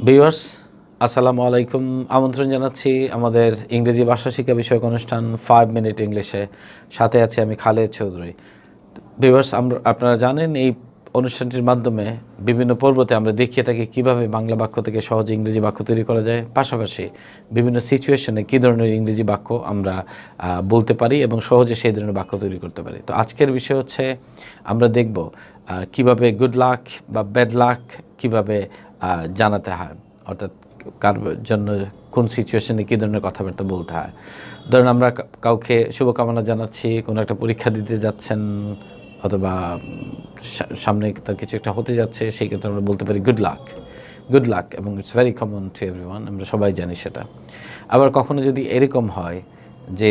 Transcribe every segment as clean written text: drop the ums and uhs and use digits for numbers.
Viewers, আসসালামু আলাইকুম। আমন্ত্রণ জানাচ্ছি আমাদের ইংরেজি ভাষা শিক্ষা বিষয়ক অনুষ্ঠান 5 মিনিট ইংলিশে। সাথে আছি আমি খালেদ চৌধুরী। ভিউয়ার্স, আপনারা জানেন এই অনুষ্ঠানটির মাধ্যমে বিভিন্ন পর্বতে আমরা দেখিয়ে থাকি কীভাবে বাংলা বাক্য থেকে সহজে ইংরেজি বাক্য তৈরি করা যায়, পাশাপাশি বিভিন্ন সিচুয়েশনে কী ধরনের ইংরেজি বাক্য আমরা বলতে পারি এবং সহজে সেই ধরনের বাক্য তৈরি করতে পারি। তো আজকের বিষয় হচ্ছে আমরা দেখব কীভাবে গুড লাক বা ব্যাড লাক কীভাবে জানাতে হয়, অর্থাৎ কার জন্য কোন সিচুয়েশনে কী ধরনের কথাবার্তা বলতে হয়। ধরুন আমরা কাউকে শুভকামনা জানাচ্ছি, কোনো একটা পরীক্ষা দিতে যাচ্ছেন অথবা সামনে তার কিছু একটা হতে যাচ্ছে, সেই ক্ষেত্রে আমরা বলতে পারি গুড লাক, এবং it's very common to everyone, আমরা সবাই জানি সেটা। আবার কখনো যদি এরকম হয় যে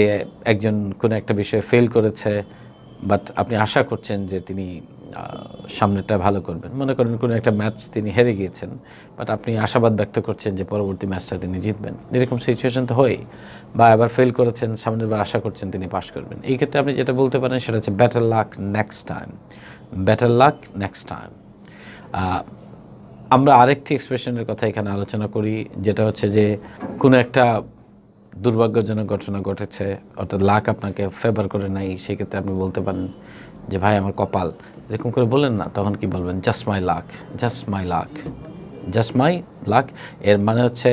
একজন কোনো একটা বিষয়ে ফেল করেছে, বাট আপনি আশা করছেন যে তিনি সামনেটা ভালো করবেন, মনে করেন কোনো একটা ম্যাচ তিনি হেরে গিয়েছেন, বাট আপনি আশাবাদ ব্যক্ত করছেন যে পরবর্তী ম্যাচটা তিনি জিতবেন, এরকম সিচুয়েশন তো হয়। বা এবার ফেল করেছেন, সামনের বার আশা করছেন তিনি পাস করবেন। এই ক্ষেত্রে আপনি যেটা বলতে পারেন সেটা হচ্ছে বেটার লাক নেক্সট টাইম। আমরা আরেকটি এক্সপ্রেশনের কথা এখানে আলোচনা করি, যেটা হচ্ছে যে কোনো একটা দুর্ভাগ্যজনক ঘটনা ঘটেছে, অর্থাৎ লাক আপনাকে ফেভার করে নাই, সেক্ষেত্রে আপনি বলতে পারেন যে ভাই আমার কপাল, এরকম করে বলেন না, তখন কি বলবেন? Just my luck. এর মানে হচ্ছে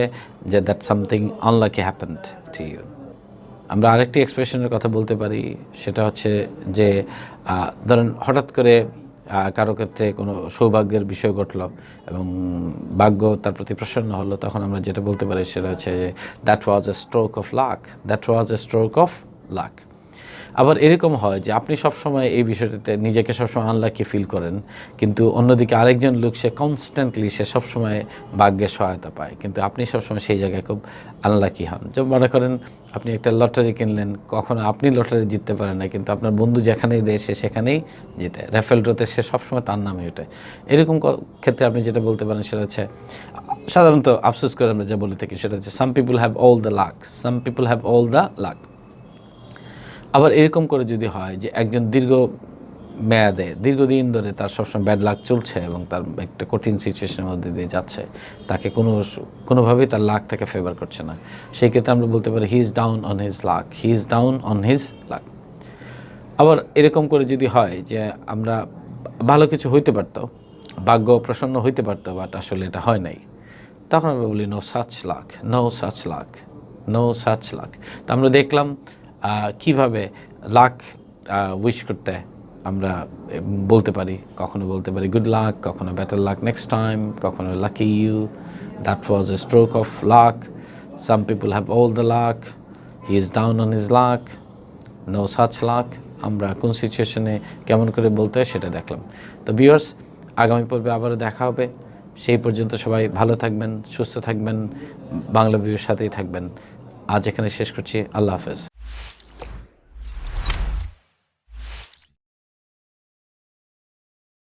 যে that something unlucky happened to you. আমরা আরেকটি এক্সপ্রেশনের কথা বলতে পারি, সেটা হচ্ছে যে ধরেন হঠাৎ করে কারো ক্ষেত্রে কোনো সৌভাগ্যের বিষয় ঘটল এবং ভাগ্য তার প্রতি প্রসন্ন হলো, তখন আমরা যেটা বলতে পারি সেটা হচ্ছে যে that was a stroke of lakh. আবার এরকম হয় যে আপনি সবসময় এই বিষয়টিতে নিজেকে সবসময় আনলাকি ফিল করেন, কিন্তু অন্যদিকে আরেকজন লোক সে কনস্ট্যান্টলি সে সবসময় ভাগ্যের সহায়তা পায়, কিন্তু আপনি সবসময় সেই জায়গায় খুব আনলাকি হন। যেমন মনে করেন আপনি একটা লটারি কিনলেন, কখনো আপনি লটারি জিততে পারেন না, কিন্তু আপনার বন্ধু যেখানেই দেয় সে সেখানেই জিতে, রেফেল ড্রতে সে সবসময় তার নামে ওঠে। এরকম ক্ষেত্রে আপনি যেটা বলতে পারেন সেটা হচ্ছে, সাধারণত আফসোস করে আমরা যা বলে থাকি সেটা হচ্ছে সাম people have all the lakh. আবার এরকম করে যদি হয় যে একজন দীর্ঘদিন ধরে তার সবসময় ব্যাড লাক চলছে এবং তার একটা কঠিন সিচুয়েশনের মধ্যে দিয়ে যাচ্ছে, তাকে কোনোভাবেই তার লাক তাকে ফেভার করছে না, সেই ক্ষেত্রে আমরা বলতে পারি হি is down on his lakh. আবার এরকম করে যদি হয় যে আমরা ভালো কিছু হইতে পারতো, ভাগ্য প্রসন্ন হইতে পারতো, বাট আসলে এটা হয় নাই, তখন আমরা বলি নো সাচ লাক। তো আমরা দেখলাম কিভাবে লাক উইশ করতে আমরা বলতে পারি, কখনো বলতে পারি গুড লাক, কখনো বেটার লাক নেক্সট টাইম, কখনো lucky you, that was a stroke of luck, some people have all the luck, he is down on his luck, no such luck. আমরা কোন সিচুয়েশনে কেমন করে বলতে হয় সেটা দেখলাম। তো ভিউয়ার্স, আগামী পর্বে আবারও দেখা হবে। সেই পর্যন্ত সবাই ভালো থাকবেন, সুস্থ থাকবেন, বাংলা ভিউর সাথেই থাকবেন। আজ এখানে শেষ করছি। আল্লাহ হাফেজ।